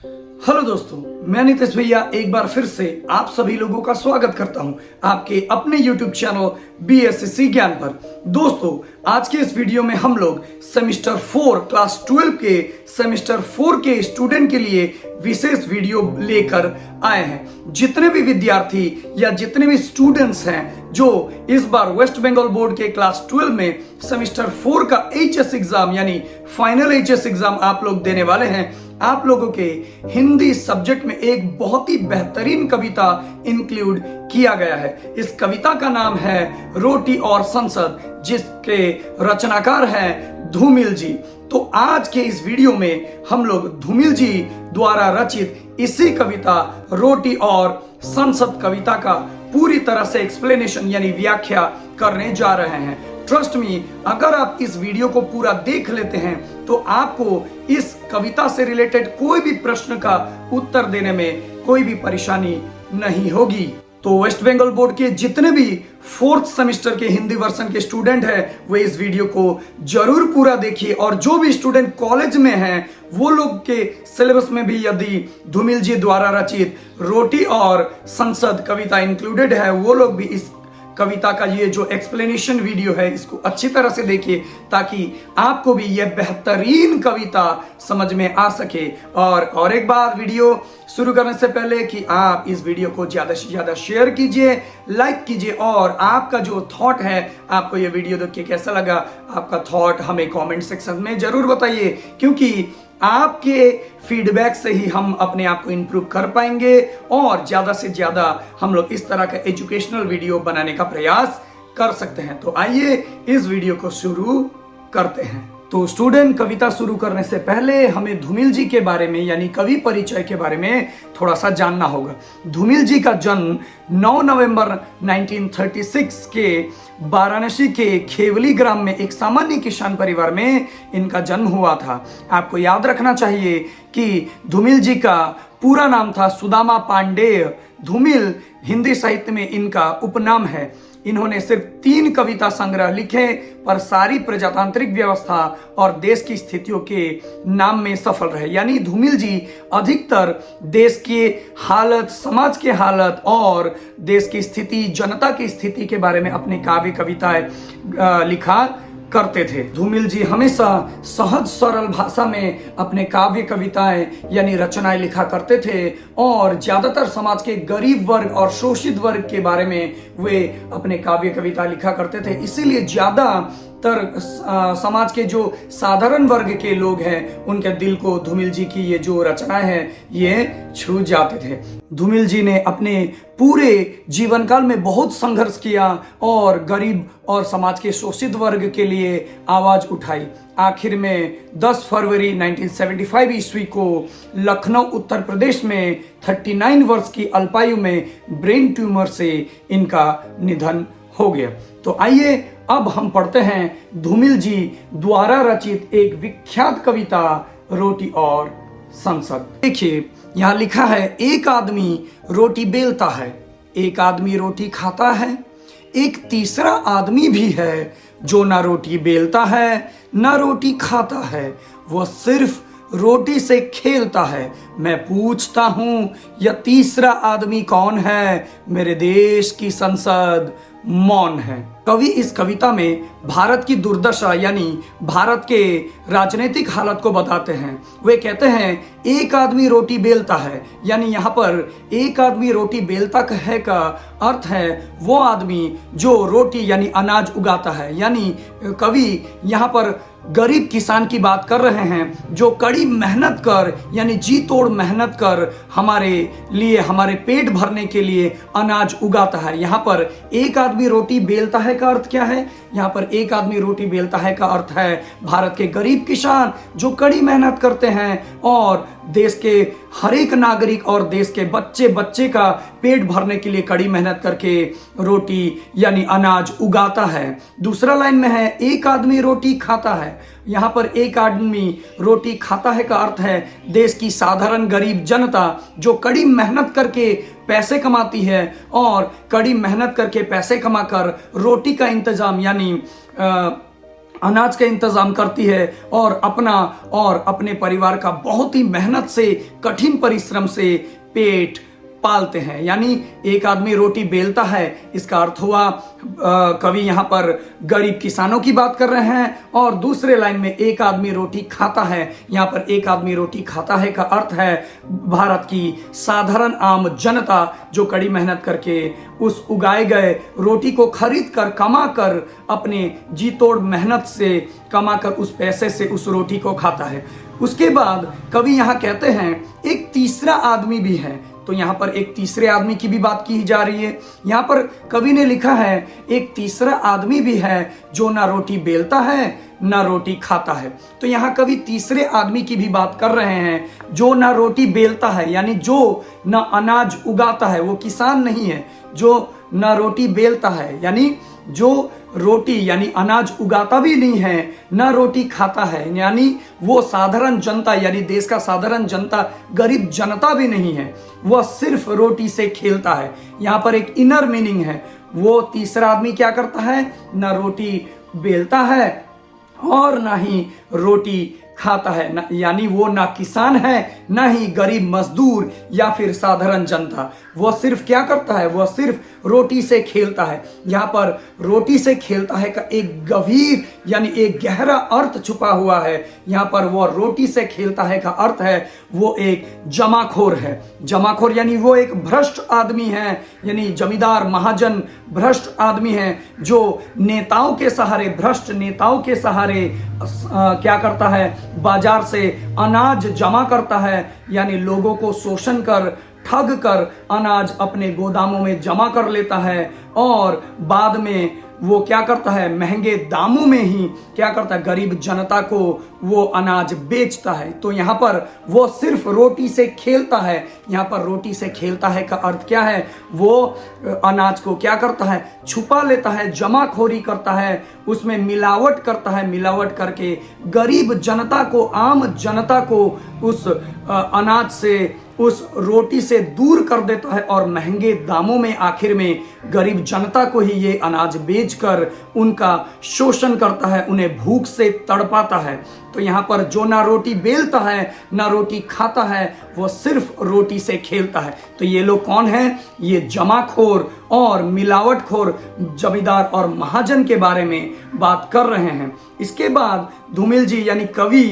Hello दोस्तों, मैं नितेश भैया एक बार फिर से आप सभी लोगों का स्वागत करता हूं आपके अपने YouTube चैनल BSSC ज्ञान पर। दोस्तों, आज के इस वीडियो में हम लोग सेमेस्टर 4 क्लास 12 के सेमेस्टर 4 के स्टूडेंट के लिए विशेष वीडियो लेकर आए हैं। जितने भी विद्यार्थी या जितने भी स्टूडेंट्स हैं जो इस बार वेस्ट बंगाल बोर्ड के क्लास 12 में सेमेस्टर 4 का HS एग्जाम यानी फाइनल HS एग्जाम आप लोग देने वाले हैं, आप लोगों के हिंदी सब्जेक्ट में एक बहुत ही बेहतरीन कविता इंक्लूड किया गया है। इस कविता का नाम है रोटी और संसद, जिसके रचनाकार हैं धूमिल जी। तो आज के इस वीडियो में हम लोग धूमिल जी द्वारा रचित इसी कविता रोटी और संसद कविता का पूरी तरह से एक्सप्लेनेशन यानी व्याख्या करने जा रहे हैं। ट्रस्ट मी, अगर आप इस वीडियो को पूरा देख लेते हैं तो आपको इस कविता से रिलेटेड कोई भी प्रश्न का उत्तर देने में कोई भी परेशानी नहीं होगी। तो वेस्ट बंगाल बोर्ड के जितने भी 4th सेमेस्टर के हिंदी वर्जन के स्टूडेंट हैं वो इस वीडियो को जरूर पूरा देखिए, और जो भी स्टूडेंट कॉलेज में हैं वो लोग के सिलेबस में भी यदि धूमिल जी द्वारा रचित रोटी और संसद कविता इंक्लूडेड है, वो लोग भी इस कविता का ये जो एक्सप्लेनेशन वीडियो है इसको अच्छी तरह से देखिए, ताकि आपको भी ये बेहतरीन कविता समझ में आ सके। और एक बार वीडियो शुरू करने से पहले कि आप इस वीडियो को ज्यादा से ज्यादा शेयर कीजिए, लाइक कीजिए, और आपका जो थॉट है, आपको ये वीडियो देख के कैसा लगा, आपका थॉट हमें कमेंट सेक्शन में जरूर बताइए, क्योंकि आपके फीडबैक से ही हम अपने आप को इम्प्रूव कर पाएंगे और ज्यादा से ज्यादा हम लोग इस तरह का एजुकेशनल वीडियो बनाने का प्रयास कर सकते हैं। तो आइए इस वीडियो को शुरू करते हैं। तो स्टूडेंट, कविता शुरू करने से पहले हमें धूमिल जी के बारे में यानी कवि परिचय के बारे में थोड़ा सा जानना होगा। धूमिल जी का जन्म 9 नवंबर 1936 के वाराणसी के खेवली ग्राम में एक सामान्य किसान परिवार में इनका जन्म हुआ था। आपको याद रखना चाहिए कि धूमिल जी का पूरा नाम था सुदामा पांडेय। धूमिल हिंदी साहित्य में इनका उपनाम है। इन्होंने सिर्फ 3 कविता संग्रह लिखे, पर सारी प्रजातांत्रिक व्यवस्था और देश की स्थितियों के नाम में सफल रहे। यानी धूमिल जी अधिकतर देश के हालत, समाज के हालत और देश की स्थिति, जनता की स्थिति के बारे में अपने काव्य कविताएं लिखा करते थे। धूमिल जी हमेशा सहज सरल भाषा में अपने काव्य कविताएं यानी रचनाएं लिखा करते थे, और ज्यादातर समाज के गरीब वर्ग और शोषित वर्ग के बारे में वे अपने काव्य कविता लिखा करते थे। इसीलिए ज्यादातर समाज के जो साधारण वर्ग के लोग हैं उनके दिल को धूमिल जी की ये जो रचनाएं हैं ये छू जाते थे। धूमिल जी ने अपने पूरे जीवन काल में बहुत संघर्ष किया और गरीब और समाज के शोषित वर्ग के लिए आवाज उठाई। आखिर में 10 फरवरी 1975 ईस्वी को लखनऊ उत्तर प्रदेश में 39 वर्ष की अल्पायु में ब्रेन ट्यूमर से इनका निधन हो गया। तो आइए अब हम पढ़ते हैं धूमिल जी द्वारा रचित एक विख्यात कविता रोटी और संसद। देखिए, यहाँ लिखा है, एक आदमी रोटी बेलता है, एक आदमी रोटी खाता है, एक तीसरा आदमी भी है जो ना रोटी बेलता है ना रोटी खाता है, वो सिर्फ रोटी से खेलता है। मैं पूछता हूं यह तीसरा आदमी कौन है? मेरे देश की संसद मौन है। कवि इस कविता में भारत की दुर्दशा यानी भारत के राजनीतिक हालत को बताते हैं। वे कहते हैं एक आदमी रोटी बेलता है, यानी यहाँ पर एक आदमी रोटी बेलता है का अर्थ है वो आदमी जो रोटी यानी अनाज उगाता है। यानी कवि यहाँ पर गरीब किसान की बात कर रहे हैं जो कड़ी मेहनत कर यानी जी तोड़ मेहनत कर हमारे लिए, हमारे पेट भरने के लिए अनाज उगाता है। यहाँ पर एक आदमी रोटी बेलता है का अर्थ क्या है? यहाँ पर एक आदमी रोटी बेलता है का अर्थ है भारत के गरीब किसान जो कड़ी मेहनत करते हैं और देश के हर एक नागरिक और देश के बच्चे बच्चे का पेट भरने के लिए कड़ी मेहनत करके रोटी यानी अनाज उगाता है। दूसरा लाइन में है एक आदमी रोटी खाता है। यहाँ पर एक आदमी रोटी खाता है का अर्थ है देश की साधारण गरीब जनता जो कड़ी मेहनत करके पैसे कमाती है और कड़ी मेहनत करके पैसे कमाकर रोटी का इंतजाम यानी अनाज का इंतजाम करती है और अपना और अपने परिवार का बहुत ही मेहनत से, कठिन परिश्रम से पेट पालते हैं। यानी एक आदमी रोटी बेलता है, इसका अर्थ हुआ कवि यहाँ पर गरीब किसानों की बात कर रहे हैं। और दूसरे लाइन में एक आदमी रोटी खाता है, यहाँ पर एक आदमी रोटी खाता है का अर्थ है भारत की साधारण आम जनता जो कड़ी मेहनत करके उस उगाए गए रोटी को खरीद कर, कमा कर, अपने जी तोड़ मेहनत से कमा कर उस पैसे से उस रोटी को खाता है। उसके बाद कवि यहाँ कहते हैं एक तीसरा आदमी भी है, तो यहाँ पर एक तीसरे आदमी की भी बात की जा रही है। यहाँ पर कवि ने लिखा है एक तीसरा आदमी भी है जो ना रोटी बेलता है ना रोटी खाता है। तो यहाँ कवि तीसरे आदमी की भी बात कर रहे हैं जो ना रोटी बेलता है, यानी जो ना अनाज उगाता है, वो किसान नहीं है। जो ना रोटी बेलता है यानी जो रोटी यानी अनाज उगाता भी नहीं है, ना रोटी खाता है, यानी वो साधारण जनता यानी देश का साधारण जनता, गरीब जनता भी नहीं है, वह सिर्फ रोटी से खेलता है। यहाँ पर एक इनर मीनिंग है। वो तीसरा आदमी क्या करता है, ना रोटी बेलता है और ना ही रोटी खाता है, यानी वो ना किसान है ना ही गरीब मजदूर या फिर साधारण जनता। वह सिर्फ क्या करता है, वह सिर्फ रोटी से खेलता है। यहाँ पर रोटी से खेलता है का एक गंभीर यानी एक गहरा अर्थ छुपा हुआ है। यहाँ पर वह रोटी से खेलता है का अर्थ है वो एक जमाखोर है। जमाखोर यानी वो एक भ्रष्ट आदमी है, यानी जमींदार महाजन भ्रष्ट आदमी है जो नेताओं के सहारे, भ्रष्ट नेताओं के सहारे क्या करता है, बाजार से अनाज जमा करता है, यानी लोगों को शोषण कर, ठग कर अनाज अपने गोदामों में जमा कर लेता है और बाद में वो क्या करता है, महंगे दामों में ही क्या करता है, गरीब जनता को वो अनाज बेचता है। तो यहाँ पर वो सिर्फ रोटी से खेलता है। यहाँ पर रोटी से खेलता है का अर्थ क्या है, वो अनाज को क्या करता है, छुपा लेता है, जमाखोरी करता है, उसमें मिलावट करता है, मिलावट करके गरीब जनता को, आम जनता को उस अनाज से, उस रोटी से दूर कर देता है और महंगे दामों में आखिर में गरीब जनता को ही ये अनाज बेचकर उनका शोषण करता है, उन्हें भूख से तड़पाता है। तो यहाँ पर जो ना रोटी बेलता है ना रोटी खाता है, वो सिर्फ रोटी से खेलता है। तो ये लोग कौन हैं, ये जमाखोर और मिलावटखोर जमींदार और महाजन के बारे में बात कर रहे हैं। इसके बाद धूमिल जी यानी कवि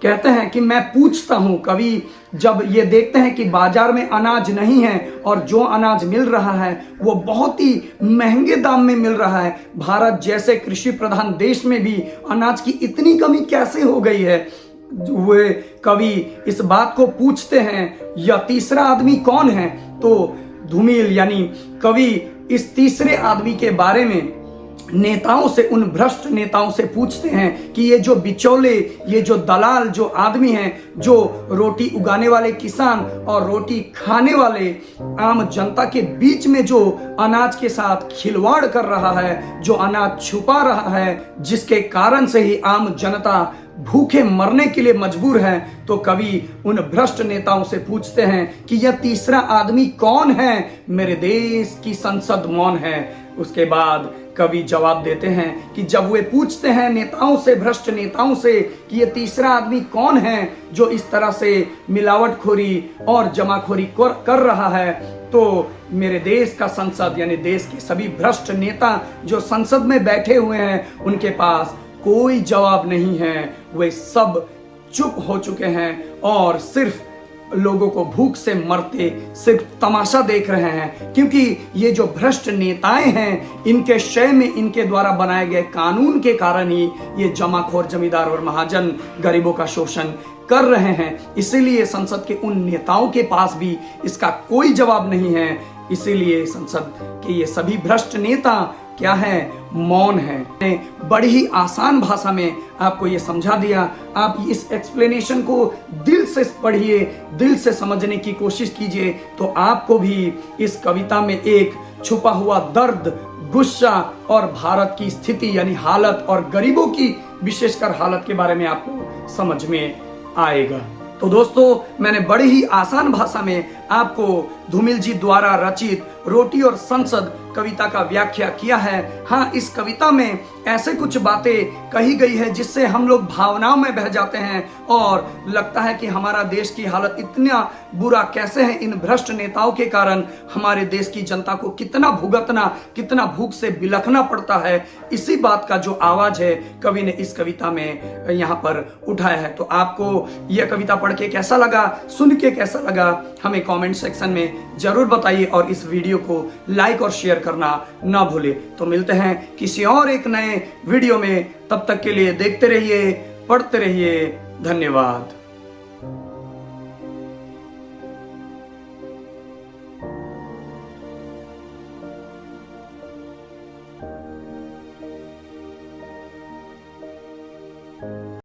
कहते हैं कि मैं पूछता हूं, कवि जब ये देखते हैं कि बाजार में अनाज नहीं है और जो अनाज मिल रहा है वो बहुत ही महंगे दाम में मिल रहा है, भारत जैसे कृषि प्रधान देश में भी अनाज की इतनी कमी कैसे हो गई है, वे कवि इस बात को पूछते हैं। यह तीसरा आदमी कौन है, तो धूमिल यानी कवि इस तीसरे आदमी के बारे में नेताओं से, उन भ्रष्ट नेताओं से पूछते हैं कि ये जो बिचौले, ये जो दलाल, जो आदमी हैं, जो रोटी उगाने वाले किसान और रोटी खाने वाले आम जनता के बीच में जो अनाज के साथ खिलवाड़ कर रहा है, जो अनाज छुपा रहा है, जिसके कारण से ही आम जनता भूखे मरने के लिए मजबूर है, तो कवि उन भ्रष्ट नेताओं से पूछते हैं कि यह तीसरा आदमी कौन है, मेरे देश की संसद मौन है। उसके बाद कवि जवाब देते हैं कि जब वे पूछते हैं नेताओं से, भ्रष्ट नेताओं से कि ये तीसरा आदमी कौन है जो इस तरह से मिलावटखोरी और जमाखोरी कर रहा है, तो मेरे देश का संसद यानी देश के सभी भ्रष्ट नेता जो संसद में बैठे हुए हैं उनके पास कोई जवाब नहीं है। वे सब चुप हो चुके हैं और सिर्फ लोगों को भूख से मरते सिर्फ तमाशा देख रहे हैं, क्योंकि ये जो भ्रष्ट नेताएं हैं इनके शय में, इनके द्वारा बनाए गए कानून के कारण ही ये जमाखोर जमींदार और महाजन गरीबों का शोषण कर रहे हैं। इसीलिए संसद के उन नेताओं के पास भी इसका कोई जवाब नहीं है। इसीलिए संसद के ये सभी भ्रष्ट नेता क्या है, मौन है। बड़ी ही आसान भाषा में आपको ये समझा दिया। आप इस एक्सप्लेनेशन को दिल से पढ़िए, दिल से समझने की कोशिश कीजिए, तो आपको भी इस कविता में एक छुपा हुआ दर्द, गुस्सा और भारत की स्थिति यानी हालत और गरीबों की विशेषकर हालत के बारे में आपको समझ में आएगा। तो दोस्तों, मैंने बड़ी ही आसान भाषा में आपको धूमिल जी द्वारा रचित रोटी और संसद कविता का व्याख्या किया है। हाँ, इस कविता में ऐसे कुछ बातें कही गई है जिससे हम लोग भावनाओं में बह जाते हैं और लगता है कि हमारा देश की हालत इतना बुरा कैसे है, इन भ्रष्ट नेताओं के कारण हमारे देश की जनता को कितना भुगतना, कितना भूख से बिलखना पड़ता है। इसी बात का जो आवाज है कवि ने इस कविता में यहाँ पर उठाया है। तो आपको यह कविता पढ़ के कैसा लगा, सुन के कैसा लगा, हमें कमेंट सेक्शन में जरूर बताइए और इस वीडियो को लाइक और शेयर करना ना भूले। तो मिलते हैं किसी और एक नए वीडियो में, तब तक के लिए देखते रहिए, पढ़ते रहिए। धन्यवाद।